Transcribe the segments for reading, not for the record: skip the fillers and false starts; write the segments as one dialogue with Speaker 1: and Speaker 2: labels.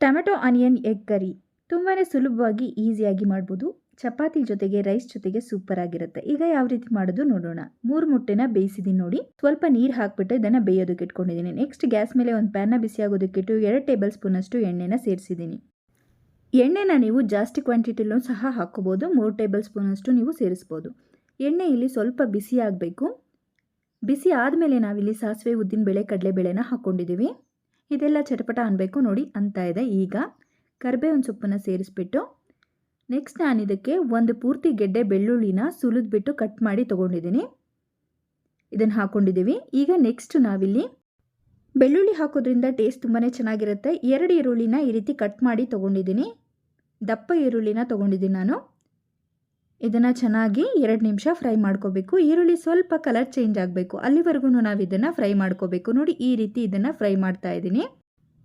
Speaker 1: Tomato onion egg curry ತುಂಬಾ ಸುಲಭವಾಗಿ ಈಸಿಯಾಗಿ ಮಾಡ್ಬೋದು. ಚಪಾತಿ ಜೊತೆಗೆ ರೈಸ್ ಜೊತೆಗೆ ಸೂಪರ್ ಆಗಿರುತ್ತೆ. ಈಗ ಯಾವ ರೀತಿ ಮಾಡೋದು ನೋಡೋಣ. 3 ಮುಟ್ಟೆನ ಬೇಯಿಸಿದ್ದೀನಿ ನೋಡಿ. ಸ್ವಲ್ಪ ನೀರು ಹಾಕ್ಬಿಟ್ಟು ಇದನ್ನು ಬೇಯೋದಕ್ಕೆ ಇಟ್ಕೊಂಡಿದ್ದೀನಿ. ನೆಕ್ಸ್ಟ್ ಗ್ಯಾಸ್ ಮೇಲೆ ಒಂದು ಪ್ಯಾನ್ನ ಬಿಸಿ ಆಗೋದಕ್ಕಿಟ್ಟು 2 ಟೇಬಲ್ ಸ್ಪೂನ್ ಅಷ್ಟು ಎಣ್ಣೆನ ಸೇರಿಸಿದ್ದೀನಿ. ಎಣ್ಣೆನ ನೀವು ಜಾಸ್ತಿ ಕ್ವಾಂಟಿಟಿಲೂ ಸಹ ಹಾಕ್ಕೋಬೋದು. 3 ಟೇಬಲ್ ಸ್ಪೂನ್ ಅಷ್ಟು ನೀವು ಸೇರಿಸ್ಬೋದು. ಎಣ್ಣೆ ಇಲ್ಲಿ ಸ್ವಲ್ಪ ಬಿಸಿ ಆಗಬೇಕು. ಬಿಸಿ ಆದಮೇಲೆ ನಾವಿಲ್ಲಿ ಸಾಸಿವೆ, ಉದ್ದಿನಬೇಳೆ, ಕಡಲೆಬೇಳೆನ ಹಾಕ್ಕೊಂಡಿದ್ದೀವಿ. ಇದೆಲ್ಲ ಚಟಪಟ ಅನ್ನಬೇಕು ನೋಡಿ ಅಂತ ಇದೆ. ಈಗ ಕರಿಬೇವಿನ ಸೊಪ್ಪನ್ನು ಸೇರಿಸ್ಬಿಟ್ಟು ನೆಕ್ಸ್ಟ್ ನಾನು ಇದಕ್ಕೆ ಒಂದು ಪೂರ್ತಿ ಗೆಡ್ಡೆ ಬೆಳ್ಳುಳ್ಳಿನ ಸುಲಿದ್ಬಿಟ್ಟು ಕಟ್ ಮಾಡಿ ತೊಗೊಂಡಿದ್ದೀನಿ. ಇದನ್ನು ಹಾಕ್ಕೊಂಡಿದ್ದೀವಿ. ಈಗ ನೆಕ್ಸ್ಟ್ ನಾವಿಲ್ಲಿ ಬೆಳ್ಳುಳ್ಳಿ ಹಾಕೋದ್ರಿಂದ ಟೇಸ್ಟ್ ತುಂಬಾ ಚೆನ್ನಾಗಿರುತ್ತೆ. 2 ಈರುಳ್ಳಿನ ಈ ರೀತಿ ಕಟ್ ಮಾಡಿ ತೊಗೊಂಡಿದ್ದೀನಿ. ದಪ್ಪ ಈರುಳ್ಳಿನ ತೊಗೊಂಡಿದ್ದೀನಿ ನಾನು. ಇದನ್ನು ಚೆನ್ನಾಗಿ 2 ನಿಮಿಷ ಫ್ರೈ ಮಾಡ್ಕೋಬೇಕು. ಈರುಳ್ಳಿ ಸ್ವಲ್ಪ ಕಲರ್ ಚೇಂಜ್ ಆಗಬೇಕು, ಅಲ್ಲಿವರೆಗೂ ನಾವು ಇದನ್ನು ಫ್ರೈ ಮಾಡ್ಕೋಬೇಕು. ನೋಡಿ ಈ ರೀತಿ ಇದನ್ನು ಫ್ರೈ ಮಾಡ್ತಾ ಇದ್ದೀನಿ.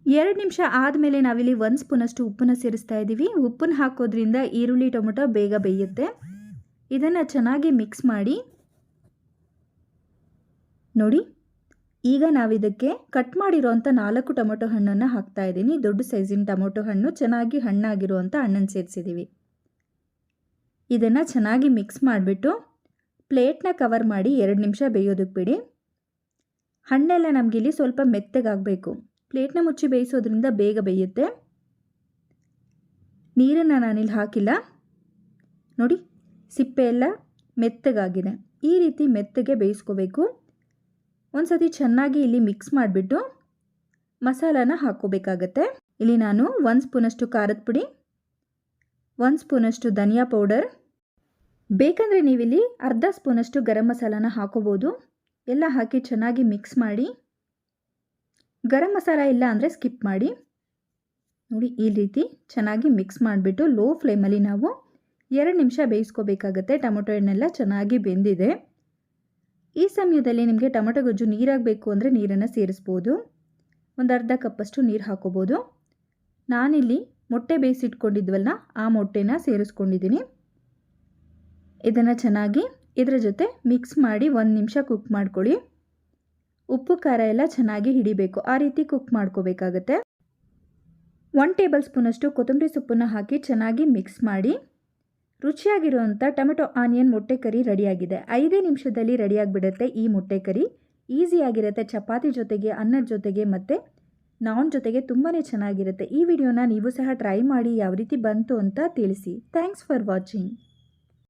Speaker 1: 2 ನಿಮಿಷ ಆದಮೇಲೆ ನಾವಿಲ್ಲಿ 1 ಸ್ಪೂನಷ್ಟು ಉಪ್ಪನ್ನು ಸೇರಿಸ್ತಾ ಇದ್ದೀವಿ. ಉಪ್ಪನ್ನು ಹಾಕೋದ್ರಿಂದ ಈರುಳ್ಳಿ ಟೊಮೆಟೊ ಬೇಗ ಬೇಯುತ್ತೆ. ಇದನ್ನು ಚೆನ್ನಾಗಿ ಮಿಕ್ಸ್ ಮಾಡಿ ನೋಡಿ. ಈಗ ನಾವಿದಕ್ಕೆ ಕಟ್ ಮಾಡಿರೋಂಥ 4 ಟೊಮೆಟೊ ಹಣ್ಣನ್ನು ಹಾಕ್ತಾ ಇದ್ದೀನಿ. ದೊಡ್ಡ ಸೈಜಿನ ಟೊಮೆಟೊ ಹಣ್ಣು, ಚೆನ್ನಾಗಿ ಹಣ್ಣಾಗಿರುವಂಥ ಹಣ್ಣನ್ನು ಸೇರಿಸಿದ್ದೀವಿ. ಇದನ್ನು ಚೆನ್ನಾಗಿ ಮಿಕ್ಸ್ ಮಾಡಿಬಿಟ್ಟು ಪ್ಲೇಟ್ನ ಕವರ್ ಮಾಡಿ 2 ನಿಮಿಷ ಬೇಯೋದಕ್ಕೆ ಬಿಡಿ. ಹಣ್ಣೆಲ್ಲ ನಮಗಿಲ್ಲಿ ಸ್ವಲ್ಪ ಮೆತ್ತಗಾಗಬೇಕು. ಪ್ಲೇಟ್ನ ಮುಚ್ಚಿ ಬೇಯಿಸೋದ್ರಿಂದ ಬೇಗ ಬೇಯುತ್ತೆ. ನೀರನ್ನು ನಾನಿಲ್ಲಿ ಹಾಕಿಲ್ಲ ನೋಡಿ. ಸಿಪ್ಪೆ ಎಲ್ಲ ಮೆತ್ತಗಾಗಿದೆ. ಈ ರೀತಿ ಮೆತ್ತಗೆ ಬೇಯಿಸ್ಕೋಬೇಕು. ಒಂದು ಸತಿ ಚೆನ್ನಾಗಿ ಇಲ್ಲಿ ಮಿಕ್ಸ್ ಮಾಡಿಬಿಟ್ಟು ಮಸಾಲಾನ ಹಾಕ್ಕೋಬೇಕಾಗತ್ತೆ. ಇಲ್ಲಿ ನಾನು 1 ಸ್ಪೂನಷ್ಟು ಖಾರದ ಪುಡಿ, 1 ಸ್ಪೂನಷ್ಟು ಧನಿಯಾ ಪೌಡರ್, ಬೇಕಂದರೆ ನೀವಿಲ್ಲಿ ಅರ್ಧ ಸ್ಪೂನಷ್ಟು ಗರಂ ಮಸಾಲಾನ ಹಾಕೋಬೋದು. ಎಲ್ಲ ಹಾಕಿ ಚೆನ್ನಾಗಿ ಮಿಕ್ಸ್ ಮಾಡಿ. ಗರಂ ಮಸಾಲ ಇಲ್ಲ ಅಂದರೆ ಸ್ಕಿಪ್ ಮಾಡಿ. ನೋಡಿ ಈ ರೀತಿ ಚೆನ್ನಾಗಿ ಮಿಕ್ಸ್ ಮಾಡಿಬಿಟ್ಟು ಲೋ ಫ್ಲೇಮಲ್ಲಿ ನಾವು 2 ನಿಮಿಷ ಬೇಯಿಸ್ಕೋಬೇಕಾಗತ್ತೆ. ಟೊಮೆಟೊ ಹಣ್ಣೆಲ್ಲ ಚೆನ್ನಾಗಿ ಬೆಂದಿದೆ. ಈ ಸಮಯದಲ್ಲಿ ನಿಮಗೆ ಟೊಮೆಟೊ ಗೊಜ್ಜು ನೀರಾಗಬೇಕು ಅಂದರೆ ನೀರನ್ನು ಸೇರಿಸ್ಬೋದು. ಒಂದು ಅರ್ಧ ಕಪ್ಪಷ್ಟು ನೀರು ಹಾಕೋಬೋದು. ನಾನಿಲ್ಲಿ ಮೊಟ್ಟೆ ಬೇಯಿಸಿಟ್ಕೊಂಡಿದ್ವಲ್ಲ ಆ ಮೊಟ್ಟೆನ ಸೇರಿಸ್ಕೊಂಡಿದ್ದೀನಿ. ಇದನ್ನು ಚೆನ್ನಾಗಿ ಇದರ ಜೊತೆ ಮಿಕ್ಸ್ ಮಾಡಿ 1 ನಿಮಿಷ ಕುಕ್ ಮಾಡ್ಕೊಳ್ಳಿ. ಉಪ್ಪು ಖಾರ ಎಲ್ಲ ಚೆನ್ನಾಗಿ ಹಿಡಿಬೇಕು, ಆ ರೀತಿ ಕುಕ್ ಮಾಡ್ಕೋಬೇಕಾಗತ್ತೆ. 1 ಟೇಬಲ್ ಸ್ಪೂನಷ್ಟು ಕೊತ್ತಂಬರಿ ಸೊಪ್ಪನ್ನು ಹಾಕಿ ಚೆನ್ನಾಗಿ ಮಿಕ್ಸ್ ಮಾಡಿ. ರುಚಿಯಾಗಿರುವಂಥ ಟೊಮೆಟೊ ಆನಿಯನ್ ಮೊಟ್ಟೆ ಕರಿ ರೆಡಿಯಾಗಿದೆ. 5 ನಿಮಿಷದಲ್ಲಿ ರೆಡಿಯಾಗಿಬಿಡುತ್ತೆ ಈ ಮೊಟ್ಟೆ ಕರಿ. ಈಸಿಯಾಗಿರುತ್ತೆ. ಚಪಾತಿ ಜೊತೆಗೆ, ಅನ್ನದ ಜೊತೆಗೆ ಮತ್ತು ನಾನ್ ಜೊತೆಗೆ ತುಂಬಾ ಚೆನ್ನಾಗಿರುತ್ತೆ. ಈ ವಿಡಿಯೋನ ನೀವು ಸಹ ಟ್ರೈ ಮಾಡಿ ಯಾವ ರೀತಿ ಬಂತು ಅಂತ ತಿಳಿಸಿ. Thanks for watching.